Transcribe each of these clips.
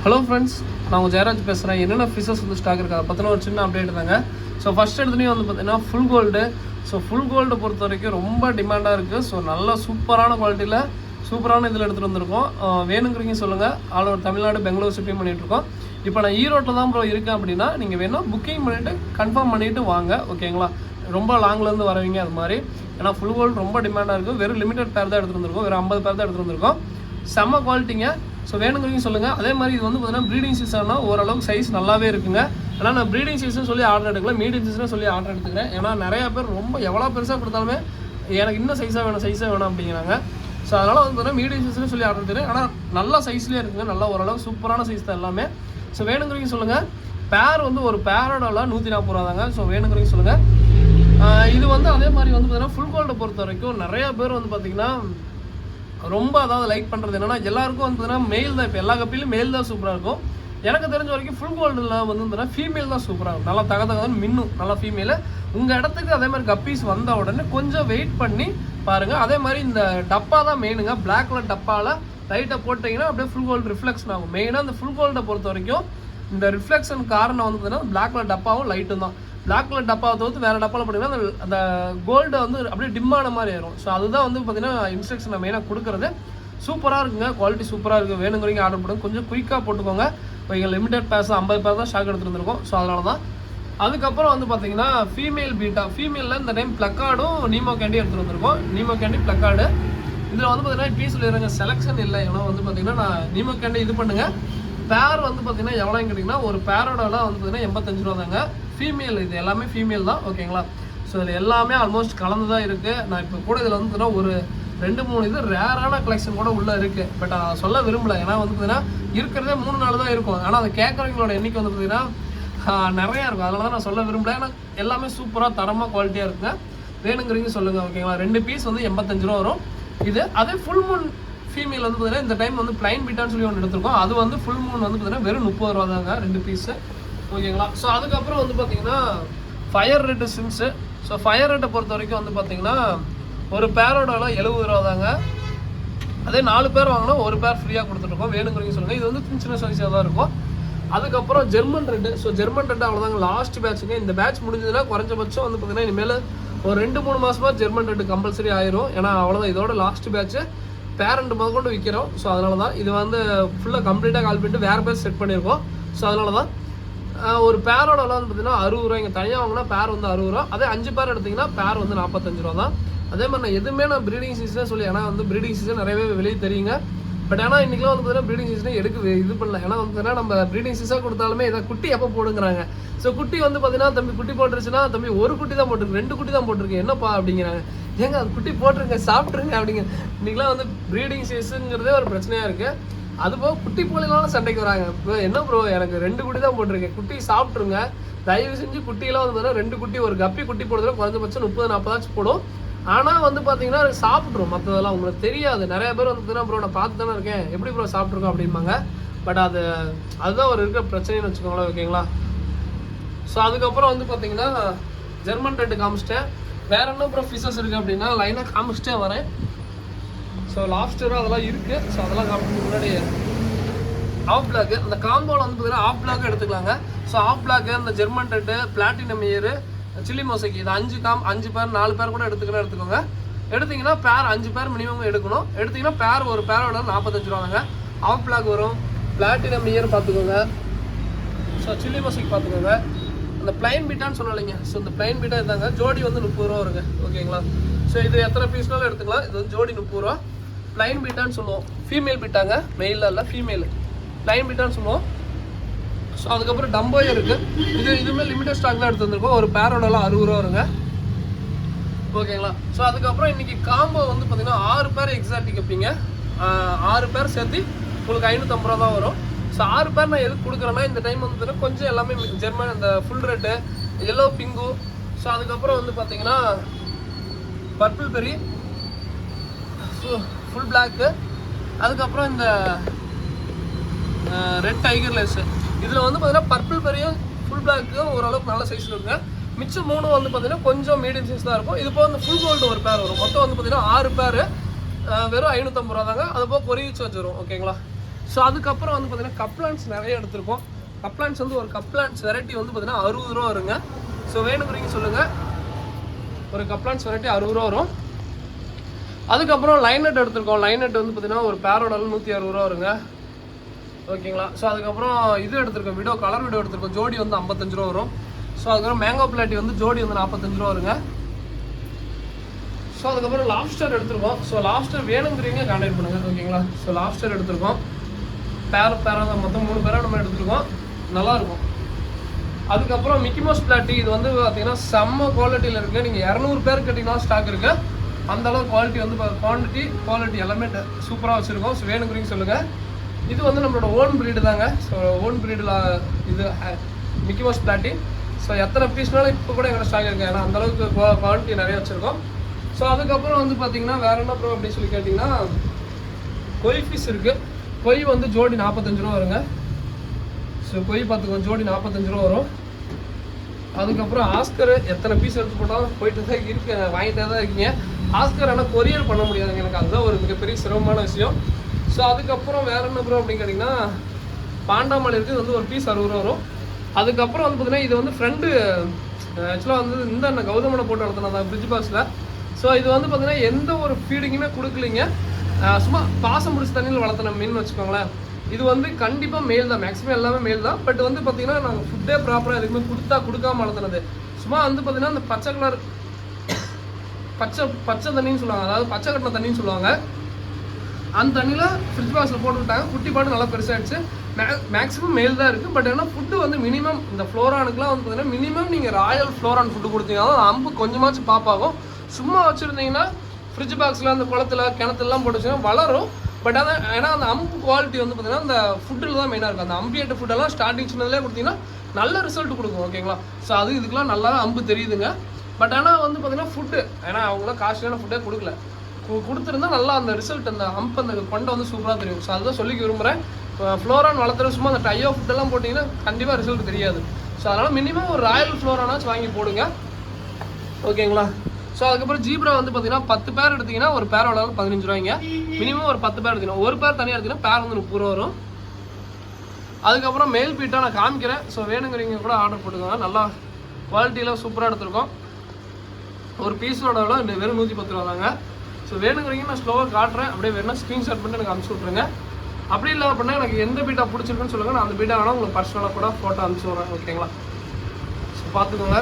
Hello friends, நான் உங்கள் ஜெயராஜ் பேசுகிறேன். என்னென்ன ஃபிஷஸ் வந்து ஸ்டாக் இருக்குது அதை பற்றின ஒரு சின்ன அப்டேட் தாங்க. ஸோ ஃபஸ்ட் எடுத்துலேயும் வந்து பார்த்தீங்கன்னா ஃபுல் கோல்டு. ஸோ ஃபுல் கோல்டை பொறுத்த வரைக்கும் ரொம்ப டிமாண்டாக இருக்குது. ஸோ நல்ல சூப்பரான குவாலிட்டியில் சூப்பரான இதில் எடுத்துகிட்டு வந்திருக்கோம். வேணுங்கிறீங்க சொல்லுங்கள். All over Tamil Nadu, Bangalore shipping பண்ணிகிட்ருக்கோம். இப்போ நான் ஈரோட்டில் தான் ப்ரோ இருக்கேன் அப்படின்னா நீங்கள் வேணும் புக்கிங் பண்ணிவிட்டு கன்ஃபார்ம் பண்ணிவிட்டு வாங்க, ஓகேங்களா? ரொம்ப லாங்லேருந்து வரவங்க அது மாதிரி. ஏன்னா ஃபுல் கோல்டு ரொம்ப டிமாண்டாக இருக்குது. வெறும் லிமிடெட் பேர் தான் எடுத்துகிட்டு வந்திருக்கோம். வெறும் 50 பேர் தான் எடுத்துகிட்டு வந்திருக்கோம். செம்ம குவாலிட்டிங்க. ஸோ வேணுங்கிறீங்க சொல்லுங்கள். அதே மாதிரி இது வந்து பார்த்தீங்கன்னா ப்ரீடிங் சீசன்னா ஓரளவுக்கு சைஸ் நல்லாவே இருக்குங்க. ஏன்னா நான் ப்ரீடிங் சீசன் சொல்லி ஆர்டர் எடுக்கல, மீடியம் சீசன் சொல்லி ஆர்டர் எடுத்துக்கிறேன். ஏன்னா நிறையா பேர் ரொம்ப எவ்வளோ பெருசாக கொடுத்தாலுமே எனக்கு இன்னும் சைஸாக வேணும் அப்படிங்கிறாங்க. ஸோ அதனால் வந்து பார்த்தீங்கன்னா மீடியம் சைஸ்லேயே சொல்லி ஆர்டர் எடுத்துக்கிறேன். ஆனால் நல்ல சைஸ்லேயே இருக்குங்க, நல்லா ஓரளவு சூப்பரான சைஸ் தான் எல்லாமே. ஸோ வேணுங்கிறீங்க சொல்லுங்கள். பேர் வந்து ஒரு பேரோட 140 ரூபா தாங்க. ஸோ வேணுங்கிறீங்க சொல்லுங்கள். இது வந்து அதே மாதிரி வந்து பார்த்தீங்கன்னா ஃபுல் கோல்டை பொறுத்த வரைக்கும் நிறையா பேர் வந்து பார்த்திங்கன்னா ரொம்ப அதாவது லைக் பண்ணுறது என்னென்னா எல்லாருக்கும் வந்து பார்த்தீங்கன்னா மெயில் தான். இப்போ எல்லா கப்பிலையும் மெயில் தான் சூப்பராக இருக்கும். எனக்கு தெரிஞ்ச வரைக்கும் ஃபுல் கோல்டில் வந்து பார்த்தீங்கன்னா ஃபீமேல் தான் சூப்பராக இருக்கும். நல்லா தகதகன்னு மின்னும், நல்லா ஃபீமேலு. உங்கள் இடத்துக்கு அதே மாதிரி கப்பீஸ் வந்த உடனே கொஞ்சம் வெயிட் பண்ணி பாருங்கள். அதே மாதிரி இந்த டப்பா தான் மெயினுங்க. பிளாக் கலர் டப்பாவில் லைட்டாக போட்டிங்கன்னா அப்படியே ஃபுல் கோல்டு ரிஃப்ளெக்ஷன் ஆகும். மெயினாக இந்த ஃபுல் கோல்டை பொறுத்த வரைக்கும் இந்த ரிஃப்ளெக்ஷன் காரணம் வந்து பார்த்தீங்கன்னா பிளாக் கலர் டப்பாவும் லைட்டும் தான். பிளாக் கலர் டப்பாவை தவிர்த்து வேறு டப்பாவில் போட்டிங்கன்னா அந்த கோல்டை வந்து அப்படியே டிம்மான மாதிரி ஆயிரும். ஸோ அதுதான் வந்து பார்த்தீங்கன்னா இன்ஸ்ட்ரக்ஷன் நான் மெயினாக கொடுக்குறது. சூப்பராக இருக்குங்க, குவாலிட்டி சூப்பராக இருக்குது. வேணுங்கிறீங்க ஆர்டர் பண்ணுங்க, கொஞ்சம் குயிக்காக போட்டுக்கோங்க. இப்போ எங்கள் லிமிடெட் பேஸ் 50 பேர் தான் ஸ்டாக் எடுத்துகிட்டு வந்திருக்கோம். ஸோ அதனால தான். அதுக்கப்புறம் வந்து பார்த்தீங்கன்னா ஃபீமேல் பீட்டா. ஃபீமேலில் இந்த டைம் ப்ளக்கார்டும் நீமோ கேண்டி எடுத்துகிட்டு வந்திருக்கோம். நீமோ கேண்டி ப்ளக்கார்டு இதில் வந்து பார்த்தீங்கன்னா இப்படி சொல்லிடுறாங்க, செலெக்ஷன் இல்லை. ஏன்னா வந்து பார்த்தீங்கன்னா நான் நீமோ கேண்டி இது பண்ணுங்கள். பேர் வந்து பார்த்தீங்கன்னா எவ்வளோன்னு கேட்டிங்கன்னா ஒரு பேரோட வந்து பார்த்தீங்கன்னா 85 ரூபா தாங்க. ஃபீமேல், இது எல்லாமே ஃபீமேல் தான், ஓகேங்களா? ஸோ இதில் எல்லாமே ஆல்மோஸ்ட் கலந்து தான் இருக்குது. நான் இப்போ கூட இதில் வந்து பார்த்தீங்கன்னா ஒரு 2-3 இது ரேரான கலெக்ஷன் கூட உள்ளே இருக்குது. பட் நான் சொல்ல விரும்பலை. ஏன்னா வந்து பார்த்தீங்கன்னா இருக்கிறதே 3-4 தான் இருக்கும். ஆனால் அதை கேட்குறவங்களோட எண்ணிக்கை வந்து பார்த்தீங்கன்னா நிறையா இருக்கும். அதனால தான் நான் சொல்ல விரும்பலை. ஏன்னா எல்லாமே சூப்பராக தரமாக குவாலிட்டியாக இருக்குங்க. வேணுங்கிறீங்க சொல்லுங்கள், ஓகேங்களா? 2 பீஸ் வந்து 85 ரூபா வரும். இது அதே ஃபுல் மூன் ஃபீமேல் வந்து பார்த்தீங்கன்னா இந்த டைம் வந்து பிளைன் பீட்டான்னு சொல்லி ஒன்று எடுத்துருக்கோம். அது வந்து ஃபுல் மூன் வந்து பார்த்தீங்கன்னா வெறும் 30 ரூபா தாங்க 2 பீஸு, ஓகேங்களா? ஸோ அதுக்கப்புறம் வந்து பார்த்தீங்கன்னா ஃபயர் ரெட்டு சிம்ஸு. ஸோ ஃபயர் ரெட்டை பொறுத்த வரைக்கும் வந்து பார்த்தீங்கன்னா ஒரு பேரோட 70 ரூபா தாங்க. அதே 4 பேர் வாங்கினா ஒரு பேர் ஃப்ரீயாக கொடுத்துட்ருக்கோம். வேணுங்கிறீங்க சொல்லுங்கள். இது வந்து சின்ன சைஸாக தான் இருக்கும். அதுக்கப்புறம் German red. So German red அவ்வளோதாங்க, லாஸ்ட் பேட்சுங்க. இந்த பேட்ச் முடிஞ்சதுன்னா குறைஞ்சபட்சம் வந்து பார்த்தீங்கன்னா இனிமேல் ஒரு 2-3 மாதமாக ஜெர்மன் ரெட்டு கம்பல்சரி ஆயிரும். ஏன்னா அவ்வளோதான், இதோட லாஸ்ட் பேட்ச்சு. பேரண்ட் முதல் கொண்டு விற்கிறோம். ஸோ அதனால தான் இது வந்து ஃபுல்லாக கம்ப்ளீட்டாக கால் பண்ணிட்டு வேறு பேர் செட் பண்ணியிருக்கோம். ஸோ அதனால தான் ஒரு பேரோட வந்து பார்த்தீங்கன்னா 60 ரூபா. இங்கே தனியாக வாங்கினா பேர் வந்து 60 ரூபா. அதே 5 பேர் எடுத்திங்கன்னா பேர் வந்து 45 ரூபா தான். அதே மாதிரி நான் எதுவுமே நான் ப்ரீடிங் சீசனே சொல்லி, ஏன்னா வந்து ப்ரீடிங் சீசன் நிறையவே வெளியே தெரியுங்க. பட் ஆனால் இன்றைக்கெலாம் வந்து பார்த்தீங்கன்னா ப்ரீடிங் சீசனே இது பண்ணல. ஏன்னா வந்து பார்த்தீங்கன்னா நம்ம ப்ரீடிங் சீசன் கொடுத்தாலுமே இதை குட்டி எப்போ போடுங்கிறாங்க. ஸோ குட்டி வந்து பார்த்தீங்கன்னா தம்பி குட்டி போட்டுருச்சுன்னா தம்பி ஒரு குட்டி தான் போட்டிருக்கு, 2 குட்டி தான் போட்டிருக்கு, என்னப்பா அப்படிங்கிறாங்க. ஏங்க அது குட்டி போட்டுருங்க, சாப்பிட்ருங்க அப்படிங்க. இன்றைக்கெலாம் வந்து ப்ரீடிங் சீசனுங்கிறதே ஒரு பிரச்சனையாக இருக்குது. அதுபோக குட்டி போலினாலும் சண்டைக்கு வராங்க. இப்போ என்ன ப்ரோ, எனக்கு 2 குட்டி தான் போட்டிருக்கேன், குட்டி சாப்பிட்ருங்க தயவு செஞ்சு. குட்டியெல்லாம் வந்து பார்த்தீங்கன்னா 2 குட்டி, ஒரு கப்பி குட்டி போடுறதுல குறைஞ்சபட்சம் 30-40 போடும். ஆனால் வந்து பார்த்தீங்கன்னா சாப்பிட்ரும், மற்றதெல்லாம் உங்களுக்கு தெரியாது. நிறைய பேர் வந்து பார்த்தீங்கன்னா ப்ரோ நான் பார்த்து தானே இருக்கேன், எப்படி ப்ரோ சாப்பிட்ருக்கோம் அப்படிம்பாங்க. பட் அதுதான் ஒரு இருக்கிற பிரச்சனைன்னு வச்சுக்கோங்களேன், ஓகேங்களா? ஸோ அதுக்கப்புறம் வந்து பார்த்தீங்கன்னா ஜெர்மன் ரெட்டு காமிச்சிட்டேன். வேறு என்ன ப்ரோ ஃபிஷஸ் இருக்குது அப்படின்னா லைனாக காமிச்சிட்டே வரேன். ஸோ லாப்ஸ்டரும் அதெல்லாம் இருக்குது. ஸோ அதெல்லாம் காமிச்சு முன்னாடி ஆஃப் பிளாக்கு, அந்த காம்போவில் வந்து பார்த்தீங்கன்னா ஆஃப் பிளாக் எடுத்துக்கலாங்க. ஸோ ஆஃப் பிளாக்கு, அந்த German red, platinum year, chilli mosaic, இது 5 பேர் 4 பேர் கூட எடுத்துக்கோங்க. எடுத்திங்கன்னா பேர் 5 பேர் மினிமம் எடுக்கணும். எடுத்திங்கன்னா பேர் ஒரு பேரோட 45 ரூபாங்க. ஆஃப் பிளாக் வரும். பிளாட்டினம் இயர் பார்த்துக்கோங்க. ஸோ சில்லி மொசைக்கு பார்த்துக்கோங்க. அந்த பிளைன் பீட்டான்னு சொல்லலைங்க. ஸோ இந்த பிளைன் பீட்டா இருந்தாங்க, ஜோடி வந்து 30 ரூபா வருங்க, ஓகேங்களா? ஸோ இது எத்தனை பீஸ்னாலும் எடுத்துக்கலாம். இது வந்து ஜோடி 30 ரூபா. பிளைன் பீட்டான்னு சொல்லுவோம். ஃபீமேல் பீட்டாங்க, மெயிலில் இல்லை, ஃபீமேல் பிளைன் பீட்டான்னு சொல்லுவோம். ஸோ அதுக்கப்புறம் டம்போயர் இருக்குது. இதுவுமே லிமிடெட் ஸ்டாக் தான் எடுத்து வந்திருக்கோம். ஒரு பேரோடலாம் 60 ரூபா வருங்க, ஓகேங்களா? ஸோ அதுக்கப்புறம் இன்றைக்கி காம்போ வந்து பார்த்திங்கன்னா 6 பேர் எக்ஸாக்டிக் வைப்பீங்க. 6 பேர் சேர்த்து உங்களுக்கு 550 ரூபா தான் வரும். ஸோ 6 பேர் நான் எதுக்கு கொடுக்குறேன்னா இந்த டைம் வந்து பார்த்தீங்கன்னா கொஞ்சம் எல்லாமே ஜெர்மன், அந்த full red, yellow pink. So அதுக்கப்புறம் வந்து பார்த்தீங்கன்னா பர்பிள் பெரி, ஃபுல் பிளாக்கு, அதுக்கப்புறம் இந்த ரெட் டைகர் லெஸ். இதில் வந்து பார்த்தீங்கன்னா பர்பிள் பெரியும் ஃபுல் பிளாக்கும் ஓரளவுக்கு நல்ல சைஸில் இருக்குங்க. மிச்சம் 3 வந்து பார்த்தீங்கன்னா கொஞ்சம் மீடியம் சைஸ் தான் இருக்கும். இது போக வந்து ஃபுல் கோல்டு ஒரு பேர் வரும். மொத்தம் வந்து பார்த்தீங்கன்னா 6 பேர் வெறும் 550 ரூபா தாங்க. அது போக கொரியர் சார்ஜ் வரும், ஓகேங்களா? ஸோ அதுக்கப்புறம் வந்து பார்த்தீங்கன்னா கப்லான்ஸ் நிறைய எடுத்திருக்கோம். கப்லான்ஸ் வந்து ஒரு கப்லான்ஸ் வெரைட்டி வந்து பார்த்தீங்கன்னா 60 ரூபா வருங்க. ஸோ வேணுங்கிறீங்க சொல்லுங்கள். ஒரு கப்லான்ஸ் வெரைட்டி 60 ரூபா வரும். அதுக்கப்புறம் லைன் நட் எடுத்திருக்கோம். லைன் நட் வந்து பார்த்தீங்கன்னா ஒரு பேரோட 160 ரூபா வருங்க. ஓகேங்களா. ஸோ அதுக்கப்புறம் இது எடுத்திருக்கோம், விடோ கலர் விடோ எடுத்திருக்கோம். ஜோடி வந்து 55 ரூபா வரும். ஸோ அதுக்கப்புறம் மேங்கோ பிளாட்டி வந்து ஜோடி வந்து 45 ரூபா வருங்க. ஸோ அதுக்கப்புறம் லாப்ஸ்டர் எடுத்திருக்கோம். ஸோ லாப்ஸ்டர் வேணுங்கிறீங்க கான்டாக்ட் பண்ணுங்கள். ஓகேங்களா. ஸோ லாப்ஸ்டர் எடுத்திருக்கோம். பேராக மொத்தம் 3 பேராக நம்ம எடுத்துருக்கோம். நல்லாயிருக்கும். அதுக்கப்புறம் மிக்கி மவுஸ் பிளாட்டி இது வந்து பார்த்தீங்கன்னா செம்ம குவாலிட்டியில் இருக்குது. நீங்கள் 200 பேர் கேட்டிங்கன்னா ஸ்டாக் இருக்குது. அந்தளவு குவாலிட்டி வந்து குவாலிட்டி எல்லாமே சூப்பராக வச்சுருக்கோம். ஸோ வேணுங்கிறீங்க சொல்லுங்கள். இது வந்து நம்மளோட ஓன் ப்ரீடு தாங்க. ஸோ ஓன் ப்ரீடில் இது மிக்கி மவுஸ் பிளாட்டி. ஸோ எத்தனை பீஸ்னாலும் இப்போ கூட எங்களோட ஸ்டாக் இருக்குது. ஏன்னா அந்தளவுக்கு குவாலிட்டி நிறைய வச்சுருக்கோம். ஸோ அதுக்கப்புறம் வந்து பார்த்தீங்கன்னா வேறு என்ன ப்ரோ அப்படின்னு சொல்லி கேட்டிங்கன்னா கொய் ஃபிஷ் இருக்குது. கொய் வந்து ஜோடி 45 ரூபா வருங்க. ஸோ கொய் பார்த்துக்கோ, ஜோடி 45 ரூபா வரும். அதுக்கப்புறம் ஆஸ்கர் எத்தனை பீஸ் எடுத்து போட்டாலும் போயிட்டு தான் இருக்கு, வாங்கிட்டே தான் இருக்கீங்க. ஆஸ்கர் ஆனால் கொரியர் பண்ண முடியாதுங்க. எனக்கு அதுதான் ஒரு மிகப்பெரிய சிரமமான விஷயம். ஸோ அதுக்கப்புறம் வேறு என்ன ப்ரோ அப்படின்னு கேட்டிங்கன்னா பாண்டாமல் இருக்குது. வந்து ஒரு பீஸ் 60 ரூபா வரும். அதுக்கப்புறம் வந்து பார்த்தீங்கன்னா இது வந்து ஃப்ரெண்டு ஆக்சுவலாக வந்து இந்த கௌதமனை போட்டு வளர்த்துனா ஃப்ரிட்ஜ் பாக்ஸில். ஸோ இது வந்து பார்த்தீங்கன்னா எந்த ஒரு ஃபீடிங்குமே கொடுக்கலிங்க. சும்மா பாசம் முடிச்ச தண்ணியில் வளர்த்துன மீன் வச்சுக்கோங்களேன். இது வந்து கண்டிப்பாக மேல் தான், மேக்ஸிமம் எல்லாமே மேல் தான். பட் வந்து பார்த்தீங்கன்னா நாங்கள் ஃபுட்டே ப்ராப்பராக எதுவுமே கொடுக்காம வளர்த்துனது. சும்மா வந்து பார்த்தீங்கன்னா அந்த பச்சை கலர் பச்சை தண்ணின்னு சொல்லுவாங்க, அதாவது பச்சை கட்டின தண்ணின்னு சொல்லுவாங்க. அந்த தண்ணியில் ஃப்ரிட்ஜ் பாக்ஸில் போட்டு விட்டாங்க. குட்டி பாட்டு நல்லா பெருசாகிடுச்சு. மேக்ஸிமம் மேல் தான் இருக்குது. பட் ஏன்னா ஃபுட்டு வந்து மினிமம் இந்த ஃப்ளோரானுக்குலாம் வந்து பார்த்தீங்கன்னா மினிமம் நீங்கள் ராயல் ஃப்ளோரான் ஃபுட்டு கொடுத்தீங்கன்னா அம்பு கொஞ்சமாச்சும் பாப்பாகும். சும்மா வச்சுருந்தீங்கன்னா ஃப்ரிட்ஜ் பாக்ஸில் அந்த குளத்துல கிணத்துலாம் போட்டு வச்சுன்னா வளரும். பட் அதான் ஏன்னா அந்த அம்பு குவாலிட்டி வந்து பார்த்தீங்கன்னா அந்த ஃபுட்டில் தான் மெயினாக இருக்கும். அந்த அம்பியேட்ட ஃபுட்டெல்லாம் ஸ்டார்டிங் சின்னதுலேயே கொடுத்தீங்கன்னா நல்ல ரிசல்ட் கொடுக்கும். ஓகேங்களா. ஸோ அது இதுக்கெலாம் நல்லா அம்பு தெரியுதுங்க. பட் ஆனால் வந்து பார்த்தீங்கன்னா ஃபுட்டு ஏன்னா அவங்களாம் காஸ்ட்லியான ஃபுட்டே கொடுக்கல. கொடுத்துருந்தா நல்லா அந்த ரிசல்ட் அந்த அம்பு அந்த கொண்டை வந்து சூப்பராக தெரியும். ஸோ அதுதான் சொல்லிக்க விரும்புகிறேன். ஃப்ளோரான் வளர்த்துற சும்மா அந்த டையோ ஃபுட்டெல்லாம் போட்டிங்கன்னா கண்டிப்பாக ரிசல்ட் தெரியாது. ஸோ அதனால் மினிமம் ஒரு ராயல் ஃப்ளோரானாச்சும் வாங்கி போடுங்க. ஓகேங்களா. ஸோ அதுக்கப்புறம் ஜீப்ரா வந்து பார்த்தீங்கன்னா 10 பேர் எடுத்திங்கன்னா ஒரு பேர் விளாட 15 ரூபாய்ங்க. மினிமம் ஒரு 10 பேர் எடுத்திங்கன்னா ஒரு பேர் தனியாக எடுத்திங்கன்னா பேர் வந்து 30 ரூபா வரும். அதுக்கப்புறம் மேல் பீட்டாக நான் காமிக்கிறேன். ஸோ வேணுங்கிறீங்க கூட ஆர்டர் போட்டுக்கோங்க. நல்லா குவாலிட்டியில் சூப்பராக எடுத்துருக்கோம். ஒரு பீஸோட விலை வெறும் 110 ரூபா தாங்க. ஸோ வேணுங்கிறீங்க நான் ஸ்லோவாக காட்டுறேன். அப்படியே வேணால் ஸ்க்ரீன்ஷாட் பண்ணிட்டு எனக்கு அனுப்பிச்சி விட்ருங்க. அப்படி இல்லை அப்படின்னா எனக்கு எந்த பீட்டா பிடிச்சிருக்குன்னு சொல்லுங்கள். நான் அந்த பீட்டா வேணால் உங்களுக்கு பர்சனலாக கூட ஃபோட்டோ அனுப்பிச்சி விட்றேன். ஓகேங்களா. ஸோ பார்த்துக்கோங்க.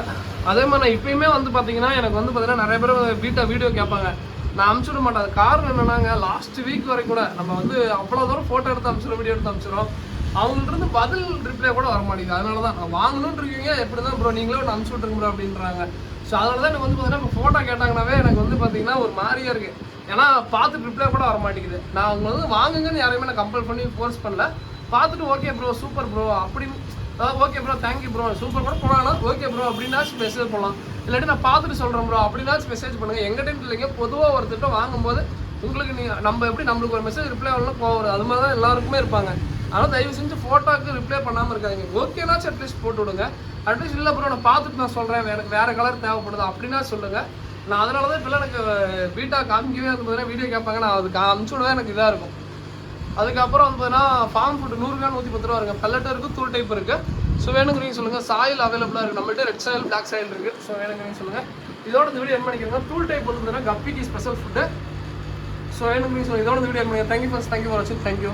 அதே மாதிரி நான் இப்போயுமே வந்து பார்த்தீங்கன்னா எனக்கு வந்து பார்த்தீங்கன்னா நிறைய பேர் வீடியோ கேட்பாங்க. நான் அனுப்பிச்சி விட மாட்டேன். அது காரணம் என்னன்னாங்க, லாஸ்ட் வீக் வரைக்கும் கூட நம்ம வந்து அவ்வளோ தூரம் ஃபோட்டோ எடுத்து அனுப்பிச்சிடும், வீடியோ எடுத்து அனுப்பிச்சிடும். அவங்கள்ட்ட பதில் ரிப்ளை கூட வர மாட்டேங்குது. அதனால தான் நான் வாங்கணும்னு இருக்கீங்க, எப்படி தான் ப்ரோ நீங்களே ஒன்று அனுப்பிச்சி விட்ருங்க ப்ரோ அப்படின்றாங்க. ஸோ அதனால தான் எனக்கு வந்து பார்த்தீங்கன்னா இப்போ ஃபோட்டோ கேட்டாங்கன்னாவே எனக்கு வந்து பார்த்தீங்கன்னா ஒரு மாதிரியாக இருக்குது. ஏன்னா பார்த்துட்டு ரிப்ளை கூட வர மாட்டேங்குது. நான் அவங்க வந்து வாங்குங்கன்னு யாரையுமே நான் கம்பல் பண்ணி ஃபோர்ஸ் பண்ணல. பார்த்துட்டு ஓகே ப்ரோ சூப்பர் ப்ரோ அப்படின்னு, okay bro thank you bro super கூட போனாங்கன்னா ஓகே ப்ரோ அப்படின்னாச்சும் மெசேஜ் பண்ணலாம். இல்லாட்டி நான் பார்த்துட்டு சொல்கிறேன் ப்ரோ அப்படின்னாச்சும் மெசேஜ் பண்ணுங்கள். எங்கிட்ட இல்லைங்க, பொதுவாக ஒரு திட்டம் வாங்கும்போது உங்களுக்கு நம்ம எப்படி நம்மளுக்கு ஒரு மெசேஜ் ரிப்ளை ஆகலாம் போகும், அது மாதிரி தான் எல்லாருக்குமே இருப்பாங்க. அதனால் தயவு செஞ்சு ஃபோட்டோக்கு ரிப்ளை பண்ணாமல் இருக்காங்க. ஓகேனாச்சும் அட்லீஸ்ட் போட்டு விடுங்க. அட்லீஸ்ட் இல்லை ப்ரோ நான் பார்த்துட்டு நான் சொல்கிறேன், எனக்கு வேறு கலர் தேவைப்படுது அப்படின்னா சொல்லுங்கள். நான் அதனால தான் இப்போலாம் எனக்கு வீட்டா காமிக்கவே வந்து பார்த்தீங்கன்னா வீடியோ கேட்பாங்க, நான் அதுக்கு அனுப்பிச்சி விட எனக்கு இதாக இருக்கும். அதுக்கப்புறம் வந்து பார்த்தீங்கன்னா ஃபார்ம் ஃபுட்டு 100 கிராம் 110 ரூபா இருக்குது. பல்லட்டு இருக்குது, தூள் டைப் இருக்குது. ஸோ வேணுங்கிறீங்க சொல்லுங்கள். சாயில் அவைலபிளாக இருக்குது நம்மள்ட்ட. ரெட் சாயில் பிளாக் சாயில் இருக்குது. ஸோ வேணுங்கிறீங்க சொல்லுங்கள். இதோட இந்த வீடியோ என்ன பண்ணிக்கிறேன்னா டூல் டைப் வந்து பார்த்தீங்கன்னா கப்பிக்கு ஸ்பெஷல் ஃபுட்டு. ஸோ வேணுங்கிறீங்க சொல்லுங்கள். இதோட இந்த வீடியோ என்ன பண்ணிக்கிறேன். தேங்க்யூ ஃபார் வாட்சிங். தேங்க்யூ.